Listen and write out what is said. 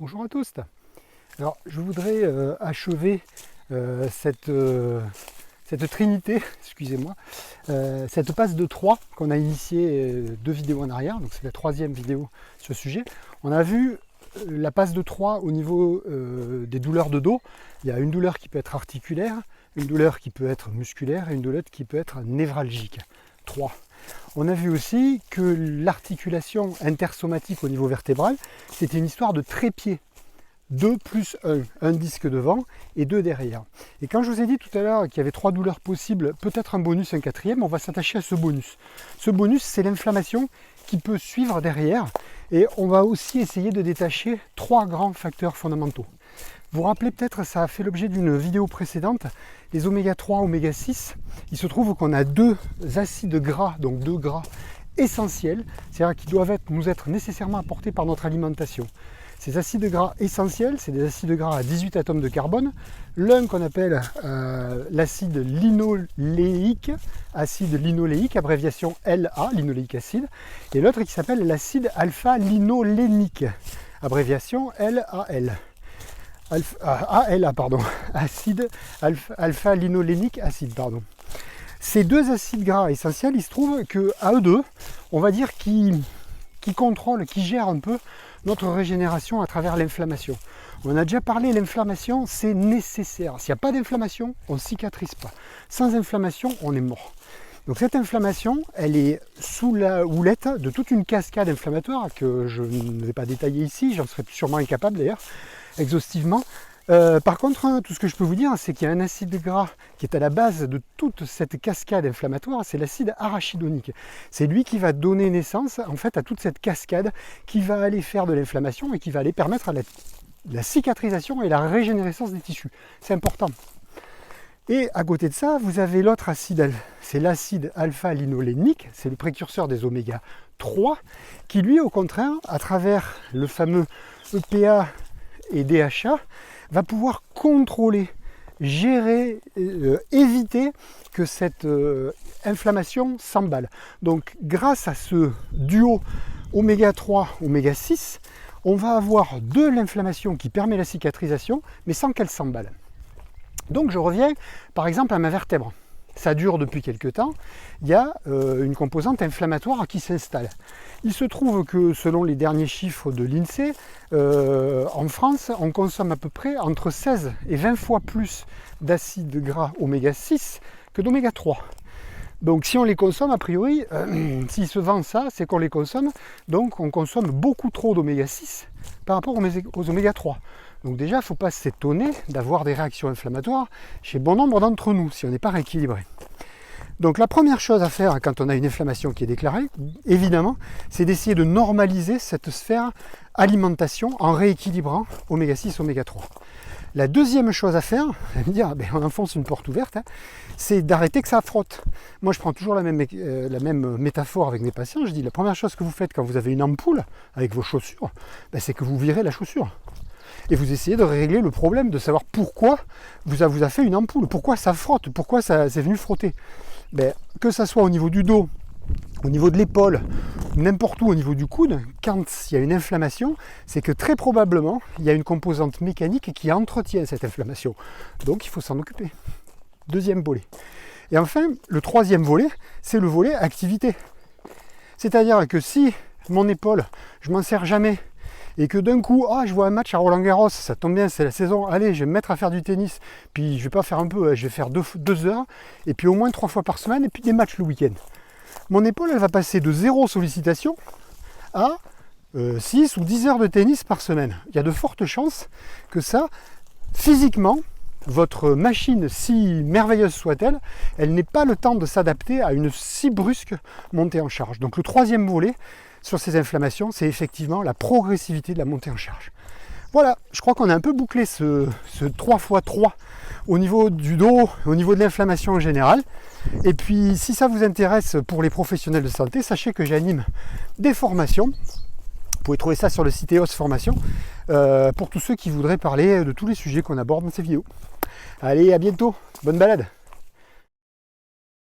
Bonjour à tous. Alors je voudrais achever cette trinité, excusez-moi, cette passe de 3 qu'on a initiée 2 vidéos en arrière, donc c'est la 3e vidéo sur ce sujet. On a vu la passe de 3 au niveau des douleurs de dos. Il y a une douleur qui peut être articulaire, une douleur qui peut être musculaire et une douleur qui peut être névralgique. 3. On a vu aussi que l'articulation intersomatique au niveau vertébral, c'était une histoire de trépied. 2 plus 1, un disque devant et 2 derrière. Et quand je vous ai dit tout à l'heure qu'il y avait 3 douleurs possibles, peut-être un bonus, un quatrième, on va s'attacher à ce bonus. Ce bonus, c'est l'inflammation qui peut suivre derrière. Et on va aussi essayer de détacher 3 grands facteurs fondamentaux. Vous vous rappelez peut-être, ça a fait l'objet d'une vidéo précédente, les oméga 3, oméga 6. Il se trouve qu'on a 2 acides gras, donc 2 gras essentiels, c'est-à-dire qui doivent nous être nécessairement apportés par notre alimentation. Ces acides gras essentiels, c'est des acides gras à 18 atomes de carbone. L'un qu'on appelle l'acide linoléique, abréviation LA, linoléique acide, et l'autre qui s'appelle l'acide alpha-linolénique, abréviation LAL. Acide alpha-linolénique acide, pardon. Ces 2 acides gras essentiels, il se trouve qu'à eux deux, on va dire qu'ils contrôlent, qui gèrent un peu notre régénération à travers l'inflammation. On a déjà parlé, l'inflammation, c'est nécessaire. S'il n'y a pas d'inflammation, on ne cicatrise pas. Sans inflammation, on est mort. Donc cette inflammation, elle est sous la houlette de toute une cascade inflammatoire que je ne vais pas détailler ici, j'en serais sûrement incapable d'ailleurs, exhaustivement. Par contre, tout ce que je peux vous dire, c'est qu'il y a un acide gras qui est à la base de toute cette cascade inflammatoire, c'est l'acide arachidonique. C'est lui qui va donner naissance en fait à toute cette cascade qui va aller faire de l'inflammation et qui va aller permettre à la cicatrisation et la régénérescence des tissus. C'est important. Et à côté de ça, vous avez l'autre acide, c'est l'acide alpha-linolénique, c'est le précurseur des oméga 3, qui lui, au contraire, à travers le fameux EPA et DHA, va pouvoir contrôler, gérer, éviter que cette inflammation s'emballe. Donc grâce à ce duo oméga 3, oméga 6, on va avoir de l'inflammation qui permet la cicatrisation, mais sans qu'elle s'emballe. Donc je reviens par exemple à ma vertèbre. Ça dure depuis quelques temps, il y a une composante inflammatoire qui s'installe. Il se trouve que selon les derniers chiffres de l'INSEE, en France, on consomme à peu près entre 16 et 20 fois plus d'acides gras oméga 6 que d'oméga 3. Donc si on les consomme, a priori, s'il se vend ça, c'est qu'on les consomme, donc on consomme beaucoup trop d'oméga 6 par rapport aux oméga 3. Donc déjà, il ne faut pas s'étonner d'avoir des réactions inflammatoires chez bon nombre d'entre nous, si on n'est pas rééquilibré. Donc la première chose à faire quand on a une inflammation qui est déclarée, évidemment, c'est d'essayer de normaliser cette sphère alimentation en rééquilibrant oméga 6, oméga 3. La deuxième chose à faire, vous allez me dire, on enfonce une porte ouverte, c'est d'arrêter que ça frotte. Moi, je prends toujours la même métaphore avec mes patients. Je dis, la première chose que vous faites quand vous avez une ampoule avec vos chaussures, c'est que vous virez la chaussure. Et vous essayez de régler le problème, de savoir pourquoi vous a fait une ampoule, pourquoi ça frotte, pourquoi ça c'est venu frotter. Que ça soit au niveau du dos, au niveau de l'épaule, n'importe où au niveau du coude, quand il y a une inflammation, c'est que très probablement, il y a une composante mécanique qui entretient cette inflammation. Donc il faut s'en occuper. Deuxième volet. Et enfin, le troisième volet, c'est le volet activité. C'est-à-dire que si mon épaule, je m'en sers jamais, et que d'un coup, je vois un match à Roland-Garros, ça tombe bien, c'est la saison, allez, je vais me mettre à faire du tennis, puis je vais pas faire un peu, je vais faire 2 heures, et puis au moins 3 fois par semaine, et puis des matchs le week-end. Mon épaule, elle va passer de 0 sollicitation à 6 ou 10 heures de tennis par semaine. Il y a de fortes chances que ça, physiquement, votre machine, si merveilleuse soit-elle, elle n'ait pas le temps de s'adapter à une si brusque montée en charge. Donc le troisième volet sur ces inflammations, c'est effectivement la progressivité de la montée en charge. Voilà, je crois qu'on a un peu bouclé ce 3x3 au niveau du dos, au niveau de l'inflammation en général. Et puis, si ça vous intéresse pour les professionnels de santé, sachez que j'anime des formations. Vous pouvez trouver ça sur le site EOS Formation pour tous ceux qui voudraient parler de tous les sujets qu'on aborde dans ces vidéos. Allez, à bientôt, bonne balade!